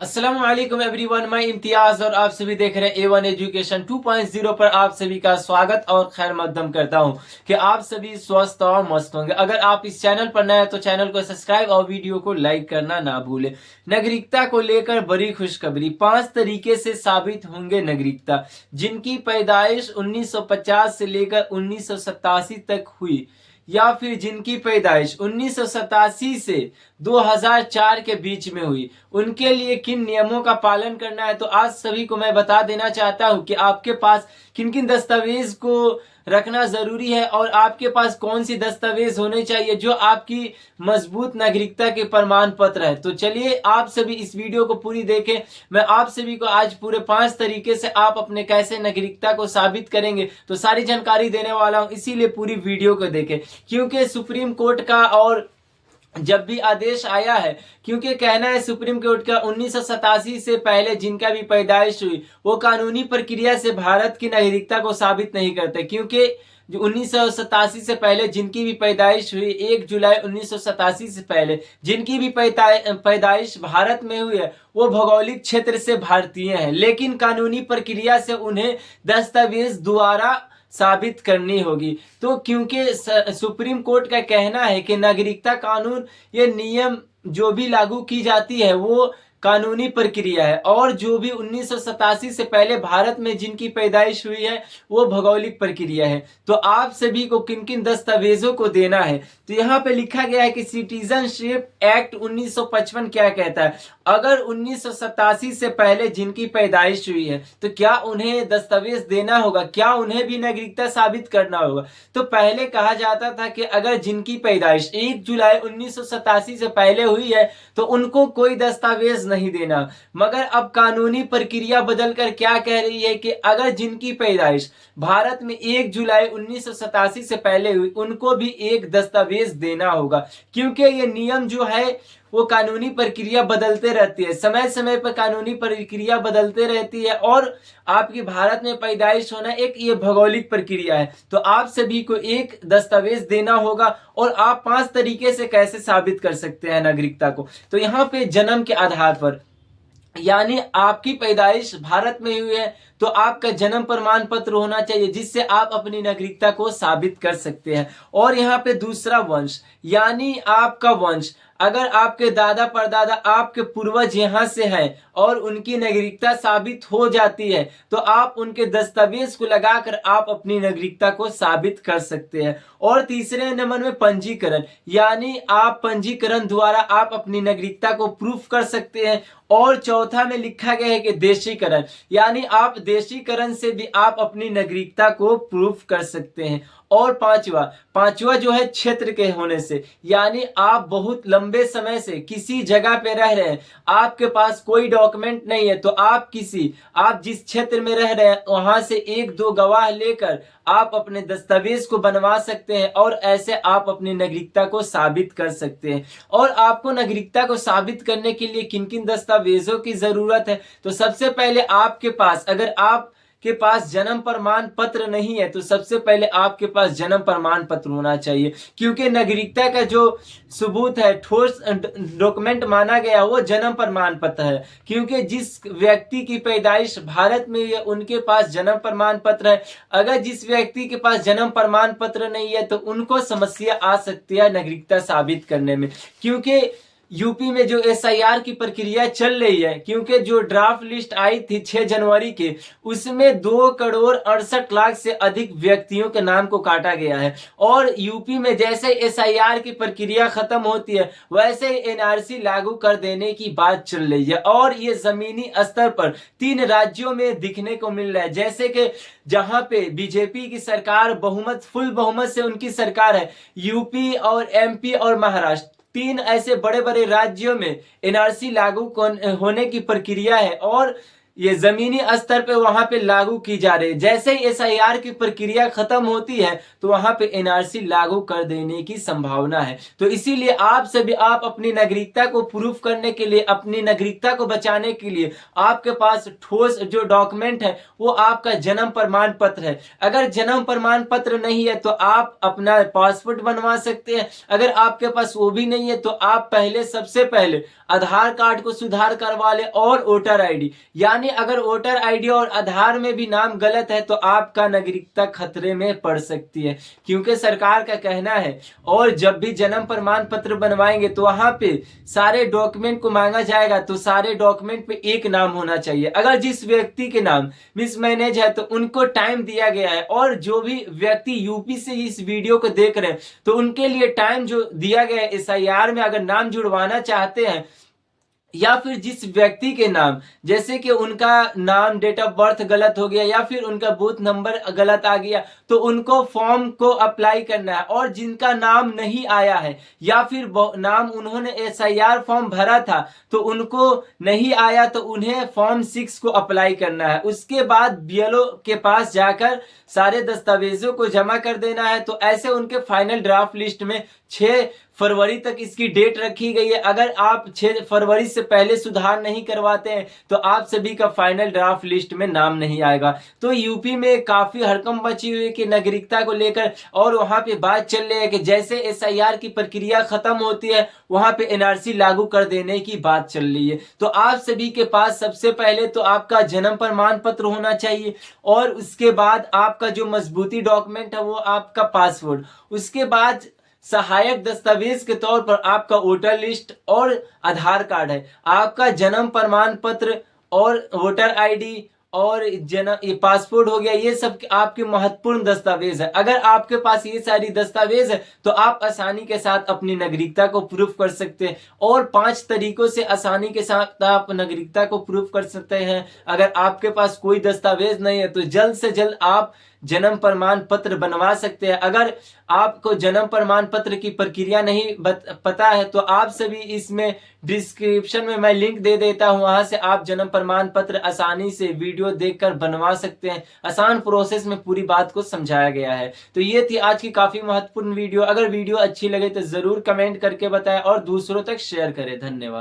अस्सलाम वालेकुम एवरीवन, मैं इम्तियाज और आप सभी देख रहे हैं A1 एजुकेशन 2.0 पर आप सभी का स्वागत और खैर मकदम करता हूं कि आप सभी स्वस्थ और मस्त होंगे। अगर आप इस चैनल पर नए हैं तो चैनल को सब्सक्राइब और वीडियो को लाइक करना ना भूलें। नागरिकता को लेकर बड़ी खुशखबरी, 5 तरीके से साबित होंगे नागरिकता। जिनकी पैदाइश 1950 से लेकर 1987 तक हुई या फिर जिनकी पैदाइश 1987 से 2004 के बीच में हुई, उनके लिए किन नियमों का पालन करना है। तो आज सभी को मैं बता देना चाहता हूं कि आपके पास किन किन दस्तावेज को रखना जरूरी है और आपके पास कौन सी दस्तावेज होने चाहिए जो आपकी मजबूत नागरिकता के प्रमाण पत्र है। तो चलिए आप सभी इस वीडियो को पूरी देखें। मैं आप सभी को आज पूरे 5 तरीके से आप अपने कैसे नागरिकता को साबित करेंगे तो सारी जानकारी देने वाला हूं, इसीलिए पूरी वीडियो को देखें। क्योंकि सुप्रीम कोर्ट का और जब भी आदेश आया है, क्योंकि कहना है सुप्रीम कोर्ट का 1987 से पहले जिनका भी पैदाइश हुई वो कानूनी प्रक्रिया से भारत की नागरिकता को साबित नहीं करते। क्योंकि जो 1987 से पहले जिनकी भी पैदाइश हुई, 1 जुलाई 1987 से पहले जिनकी भी पैदाइश भारत में हुई है वो भौगोलिक क्षेत्र से भारतीय हैं, लेकिन कानूनी प्रक्रिया से उन्हें दस्तावेज द्वारा साबित करनी होगी। तो क्योंकि सुप्रीम कोर्ट का कहना है कि नागरिकता कानून ये नियम जो भी लागू की जाती है वो कानूनी प्रक्रिया है और जो भी 1987 से पहले भारत में जिनकी पैदाइश हुई है वो भौगोलिक प्रक्रिया है। तो आप सभी को किन किन दस्तावेजों को देना है, तो यहाँ पे लिखा गया है कि सिटीजनशिप एक्ट 1955 क्या कहता है। अगर 1987 से पहले जिनकी पैदाइश हुई है तो क्या उन्हें दस्तावेज देना होगा, क्या उन्हें भी नागरिकता साबित करना होगा। तो पहले कहा जाता था कि अगर जिनकी पैदाइश 1 जुलाई 1987 से पहले हुई है तो उनको कोई दस्तावेज नहीं देना, मगर अब कानूनी प्रक्रिया बदलकर क्या कह रही है कि अगर जिनकी पैदाइश भारत में 1 जुलाई 1987 से पहले हुई उनको भी एक दस्तावेज देना होगा। क्योंकि ये नियम जो है वो कानूनी प्रक्रिया बदलते रहती है, समय समय पर कानूनी प्रक्रिया बदलते रहती है और आपकी भारत में पैदाइश होना एक ये भौगोलिक प्रक्रिया है। तो आप सभी को एक दस्तावेज देना होगा और आप 5 तरीके से कैसे साबित कर सकते हैं नागरिकता को। तो यहाँ पे जन्म के आधार पर, यानी आपकी पैदाइश भारत में हुई है तो आपका जन्म प्रमाण पत्र होना चाहिए जिससे आप अपनी नागरिकता को साबित कर सकते हैं। और यहाँ पे दूसरा वंश, यानी आपका वंश, अगर आपके दादा परदादा आपके पूर्वज यहाँ से हैं और उनकी नागरिकता साबित हो जाती है तो आप उनके दस्तावेज को लगाकर आप अपनी नागरिकता को साबित कर सकते हैं। और तीसरे नंबर में पंजीकरण, यानी आप पंजीकरण द्वारा आप अपनी नागरिकता को प्रूफ कर सकते हैं। और चौथा में लिखा गया है कि देशीकरण, यानी आप देशीकरण से भी आप अपनी नागरिकता को प्रूफ कर सकते हैं। और पांचवा जो है क्षेत्र के होने से, यानी आप बहुत लंबे समय से किसी जगह पे रह रहे हैं, आपके पास कोई डॉक्यूमेंट नहीं है तो आप जिस क्षेत्र में रह रहे हैं वहां से 1-2 गवाह लेकर आप अपने दस्तावेज को बनवा सकते हैं और ऐसे आप अपनी नागरिकता को साबित कर सकते हैं। और आपको नागरिकता को साबित करने के लिए किन किन दस्तावेजों की जरूरत है, तो सबसे पहले आपके पास, अगर आप के पास जन्म प्रमाण पत्र नहीं है तो सबसे पहले आपके पास जन्म प्रमाण पत्र होना चाहिए। क्योंकि नागरिकता का जो सबूत है, ठोस डॉक्यूमेंट माना गया वो जन्म प्रमाण पत्र है। क्योंकि जिस व्यक्ति की पैदाइश भारत में है उनके पास जन्म प्रमाण पत्र है। अगर जिस व्यक्ति के पास जन्म प्रमाण पत्र नहीं है तो उनको समस्या आ सकती है नागरिकता साबित करने में। क्योंकि यूपी में जो SIR की प्रक्रिया चल रही है, क्योंकि जो ड्राफ्ट लिस्ट आई थी 6 जनवरी के, उसमें 2,68,00,000 से अधिक व्यक्तियों के नाम को काटा गया है। और यूपी में जैसे SIR की प्रक्रिया खत्म होती है वैसे NRC लागू कर देने की बात चल रही है। और ये जमीनी स्तर पर 3 राज्यों में दिखने को मिल रहा है, जैसे कि जहां पे बीजेपी की सरकार फुल बहुमत से उनकी सरकार है, यूपी और MP और महाराष्ट्र, 3 ऐसे बड़े बड़े राज्यों में NRC लागू होने की प्रक्रिया है। और ये जमीनी स्तर पे वहां पे लागू की जा रही है। जैसे ही एसआईआर की प्रक्रिया खत्म होती है तो वहां पे एनआरसी लागू कर देने की संभावना है। तो इसीलिए आप अपनी नागरिकता को प्रूफ करने के लिए, अपनी नागरिकता को बचाने के लिए आपके पास ठोस जो डॉक्यूमेंट है वो आपका जन्म प्रमाण पत्र है। अगर जन्म प्रमाण पत्र नहीं है तो आप अपना पासपोर्ट बनवा सकते हैं। अगर आपके पास वो भी नहीं है तो आप सबसे पहले आधार कार्ड को सुधार करवा ले और वोटर आईडी, यानी अगर वोटर आईडी और आधार में भी नाम गलत है तो आपका नागरिकता खतरे में पड़ सकती है, क्योंकि सरकार का कहना है। और जब भी जन्म प्रमाण पत्र बनवाएंगे तो वहां पे सारे डॉक्यूमेंट को मांगा जाएगा, तो सारे डॉक्यूमेंट पे एक नाम होना चाहिए। अगर जिस व्यक्ति के नाम मिसमैनेज है तो उनको टाइम दिया गया है, और जो भी व्यक्ति यूपी से इस वीडियो को देख रहे हैं तो उनके लिए टाइम जो दिया गया है एसआईआर में, अगर नाम जुड़वाना चाहते हैं या फिर जिस व्यक्ति के नाम, जैसे कि उनका नाम, डेट ऑफ बर्थ गलत हो गया या फिर उनका बूथ नंबर गलत आ गया, तो उनको फॉर्म को अप्लाई करना है। और जिनका नाम नहीं आया है या फिर नाम उन्होंने एसआईआर फॉर्म भरा था तो उनको नहीं आया तो उन्हें फॉर्म 6 को अप्लाई करना है। उसके बाद बीएलओ के पास जाकर सारे दस्तावेजों को जमा कर देना है। तो ऐसे उनके फाइनल ड्राफ्ट लिस्ट में 6 फरवरी तक इसकी डेट रखी गई है। अगर आप 6 फरवरी से पहले सुधार नहीं करवाते हैं तो आप सभी का फाइनल ड्राफ्ट लिस्ट में नाम नहीं आएगा। तो यूपी में काफी हड़कंप मची हुई है कि नागरिकता को लेकर, और वहां पे बात चल रही है कि जैसे एसआईआर की प्रक्रिया खत्म होती है वहां पे एनआरसी लागू कर देने की बात चल रही है। तो आप सभी के पास सबसे पहले तो आपका जन्म प्रमाण पत्र होना चाहिए, और उसके बाद आपका जो मजबूती डॉक्यूमेंट है वो आपका पासपोर्ट। उसके बाद सहायक दस्तावेज के तौर पर आपका वोटर लिस्ट और आधार कार्ड है। आपका जन्म प्रमाण पत्र और वोटर आईडी और ये पासपोर्ट हो गया, ये सब आपके महत्वपूर्ण दस्तावेज है। अगर आपके पास ये सारी दस्तावेज है तो आप आसानी के साथ अपनी नागरिकता को प्रूफ कर सकते हैं, और 5 तरीकों से आसानी के साथ आप नागरिकता को प्रूफ कर सकते हैं। अगर आपके पास कोई दस्तावेज नहीं है तो जल्द से जल्द आप जन्म प्रमाण पत्र बनवा सकते हैं। अगर आपको जन्म प्रमाण पत्र की प्रक्रिया नहीं पता है तो आप सभी इसमें डिस्क्रिप्शन में मैं लिंक दे देता हूं, वहां से आप जन्म प्रमाण पत्र आसानी से वीडियो देखकर बनवा सकते हैं। आसान प्रोसेस में पूरी बात को समझाया गया है। तो ये थी आज की काफी महत्वपूर्ण वीडियो। अगर वीडियो अच्छी लगे तो जरूर कमेंट करके बताएं और दूसरों तक शेयर करें। धन्यवाद।